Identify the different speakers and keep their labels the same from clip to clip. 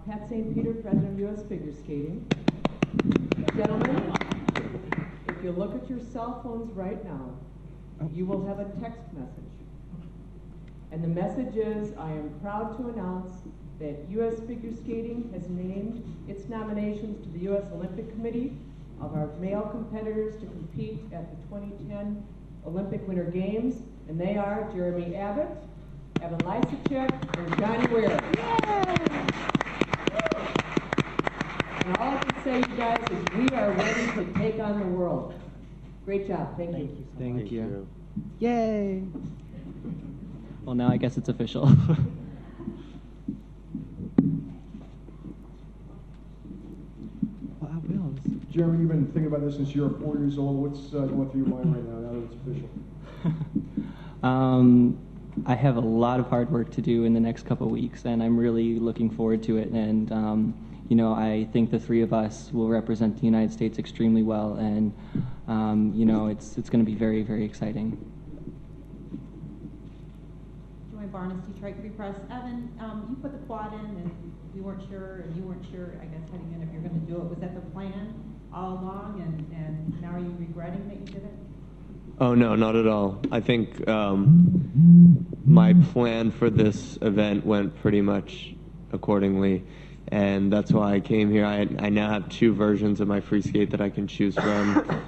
Speaker 1: Pat St. Peter, President of U.S. Figure Skating. Gentlemen, if you look at your cell phones right now, you will have a text message. And the message is, I am proud to announce that U.S. Figure Skating has named its nominations to the U.S. Olympic Committee of our male competitors to compete at the 2010 Olympic Winter Games, and they are Jeremy Abbott, Evan Lysacek, and Johnny Weir. And all I can say, you guys, is we are ready to take on the world. Great job. Thank you.
Speaker 2: Thank you.
Speaker 3: Yay! Well, now I guess it's official.
Speaker 2: Wow, Wills.
Speaker 4: Jeremy, you've been thinking about this since you were 4 years old. What's going through your mind right now that it's official?
Speaker 3: I have a lot of hard work to do in the next couple of weeks, and I'm really looking forward to it. And you know, I think the three of us will represent the United States extremely well, and you know, it's going to be very, very exciting.
Speaker 5: Joy Barnes, Detroit Free Press. Evan, you put the quad in, and we weren't sure, and you weren't sure, I guess, heading in if you're going to do it. Was that the plan all along, and now are you regretting that you did it?
Speaker 6: Oh, no, not at all. I think my plan for this event went pretty much accordingly, and that's why I came here. I now have 2 versions of my free skate that I can choose from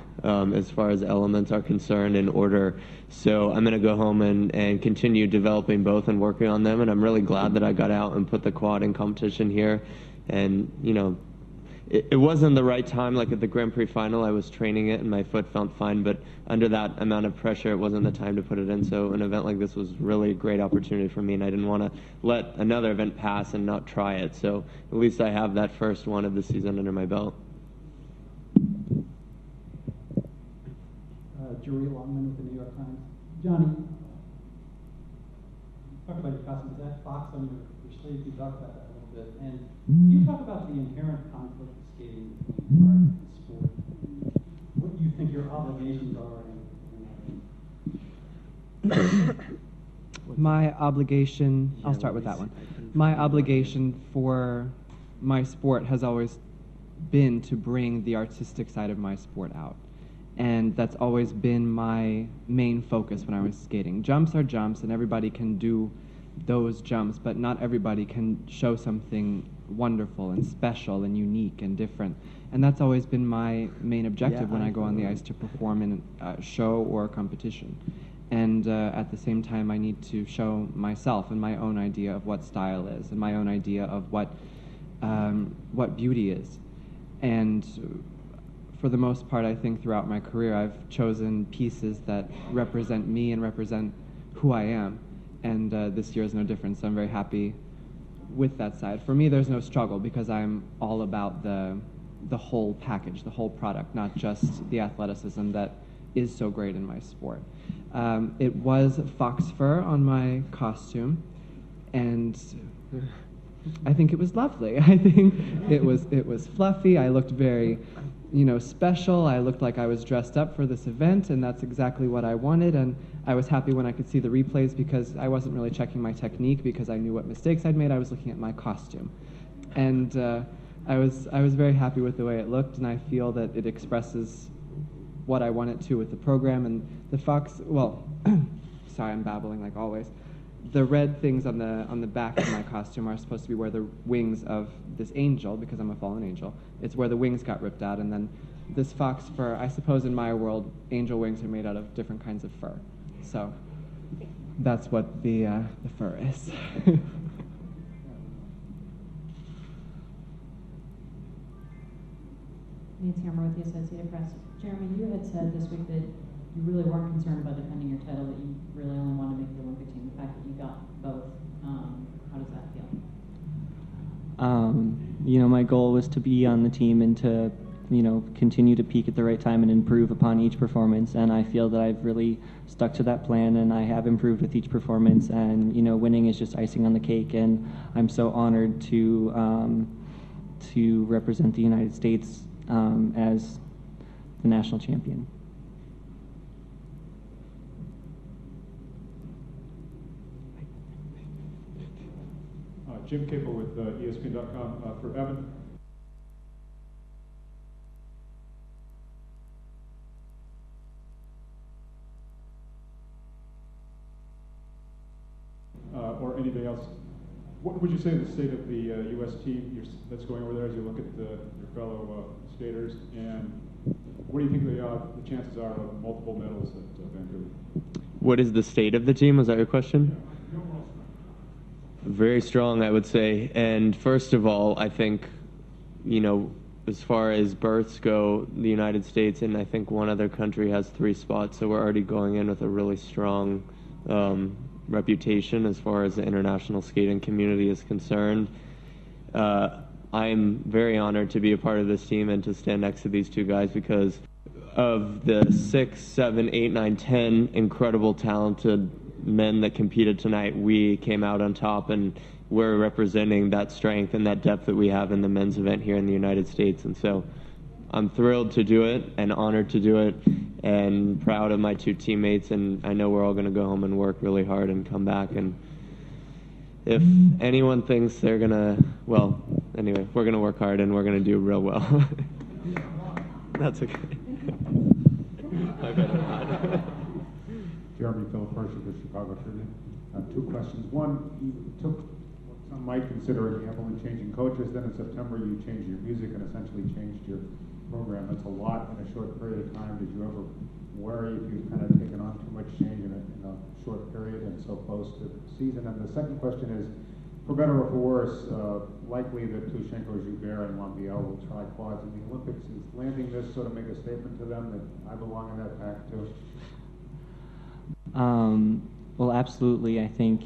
Speaker 6: as far as elements are concerned in order. So I'm going to go home and continue developing both and working on them, and I'm really glad that I got out and put the quad in competition here. And, you know, it wasn't the right time. Like at the Grand Prix final, I was training it and my foot felt fine, but under that amount of pressure, it wasn't the time to put it in. So an event like this was really a great opportunity for me, and I didn't want to let another event pass and not try it. So at least I have that first one of the season under my belt.
Speaker 7: Jerry Longman with the New York Times. Johnny, talk about your costumes. That fox on your sleeve, you talked about that a little bit. And you talk about the inherent conflict of skating between art and sport. What do you think your obligations are in that?
Speaker 2: My obligation, I'll start with that one. My obligation for my sport has always been to bring the artistic side of my sport out. And that's always been my main focus when I was skating. Jumps are jumps, and everybody can do those jumps, but not everybody can show something wonderful and special and unique and different. And that's always been my main objective when I go on the ice to perform in a show or a competition. And at the same time, I need to show myself and my own idea of what style is and my own idea of what beauty is. And for the most part, I think throughout my career, I've chosen pieces that represent me and represent who I am. And this year is no different, so I'm very happy with that side. For me, there's no struggle because I'm all about the whole package, the whole product, not just the athleticism that is so great in my sport. It was fox fur on my costume, and I think it was lovely. I think it was fluffy. I looked very, special. I looked like I was dressed up for this event, and that's exactly what I wanted. And I was happy when I could see the replays because I wasn't really checking my technique because I knew what mistakes I'd made. I was looking at my costume, and I was very happy with the way it looked, and I feel that it expresses what I want it to with the program. And the fox, well, sorry, I'm babbling like always. The red things on the back of my costume are supposed to be where the wings of this angel, because I'm a fallen angel, it's where the wings got ripped out. And then this fox fur, I suppose in my world, angel wings are made out of different kinds of fur. So that's what the fur is.
Speaker 8: Nancy Hammer with the Associated Press. Jeremy, you had said this week that you really weren't concerned about defending your title, that you really only wanted to make the Olympic team. The fact that you got both, how does that feel?
Speaker 3: My goal was to be on the team and to, continue to peak at the right time and improve upon each performance. And I feel that I've really stuck to that plan, and I have improved with each performance. And, winning is just icing on the cake. And I'm so honored to represent the United States as the national champion.
Speaker 9: Jim Capel with ESPN.com for Evan. Or anything else. What would you say the state of the U.S. team that's going over there as you look at your fellow skaters, and what do you think the chances are of multiple medals at Vancouver?
Speaker 6: What is the state of the team? Was that your question?
Speaker 9: Yeah.
Speaker 6: Very strong, I would say. And first of all, I think, as far as berths go, the United States and I think one other country has 3 spots, so we're already going in with a really strong reputation as far as the international skating community is concerned. I'm very honored to be a part of this team and to stand next to these 2 guys because of the 6, 7, 8, 9, 10 incredible talented men that competed tonight. We came out on top, and we're representing that strength and that depth that we have in the men's event here in the United States. And so I'm thrilled to do it and honored to do it and proud of my 2 teammates, and I know we're all going to go home and work really hard and come back. And if anyone thinks they're going to, well, anyway, we're going to work hard and we're going to do real well. That's okay. I better not.
Speaker 10: Jeremy Philip Hirsch of the Chicago Tribune. 2 questions. One, you took what some might consider a gamble in changing coaches. Then in September, you changed your music and essentially changed your program. That's a lot in a short period of time. Did you ever worry if you've kind of taken on too much change in a short period and so close to the season? And the second question is, for better or for worse, likely that Tushenko, Joubert, and Lambiel will try quads in the Olympics. Is landing this sort of make a statement to them that I belong in that pack too?
Speaker 3: Well, absolutely. I think,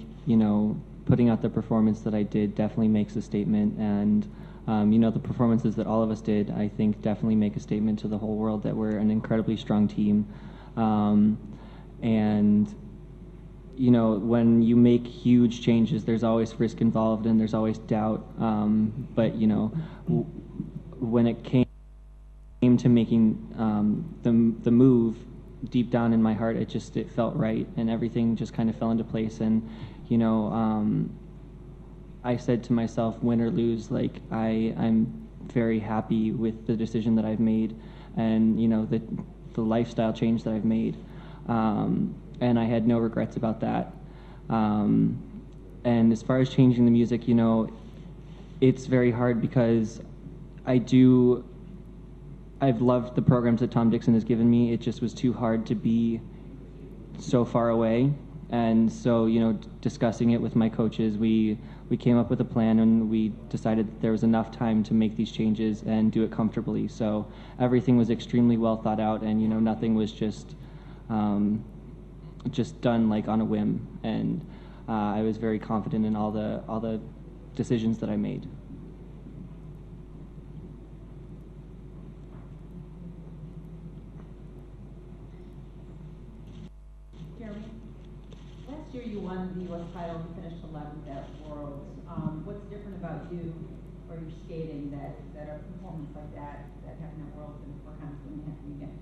Speaker 3: putting out the performance that I did definitely makes a statement. And, the performances that all of us did, I think, definitely make a statement to the whole world that we're an incredibly strong team. And, when you make huge changes, there's always risk involved and there's always doubt. But, when it came to making the move, deep down in my heart, it felt right, and everything just kind of fell into place. And I said to myself, win or lose, like I'm very happy with the decision that I've made, and the lifestyle change that I've made, and I had no regrets about that. And as far as changing the music, it's very hard because I've loved the programs that Tom Dixon has given me. It just was too hard to be so far away. And so, discussing it with my coaches, we came up with a plan, and we decided that there was enough time to make these changes and do it comfortably. So everything was extremely well thought out, and, nothing was just done like on a whim. And I was very confident in all the decisions that I made.
Speaker 5: Last year you won the U.S. title and finished 11th at Worlds. What's different about you or your skating that a performance like that happened at Worlds and perhaps going to happen again?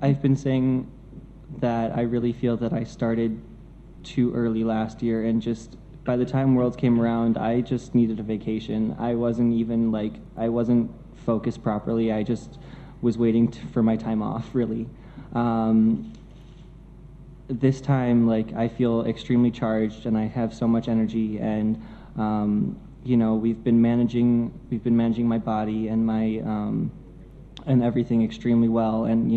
Speaker 3: I've been saying that I really feel that I started too early last year, and just by the time Worlds came around, I just needed a vacation. I wasn't focused properly. I just was waiting for my time off, really. This time, I feel extremely charged, and I have so much energy, and we've been managing my body and my and everything extremely well, and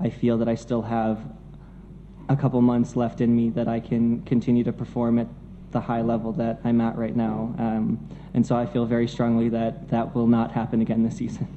Speaker 3: I feel that I still have a couple months left in me that I can continue to perform at the high level that I'm at right now, and so I feel very strongly that will not happen again this season.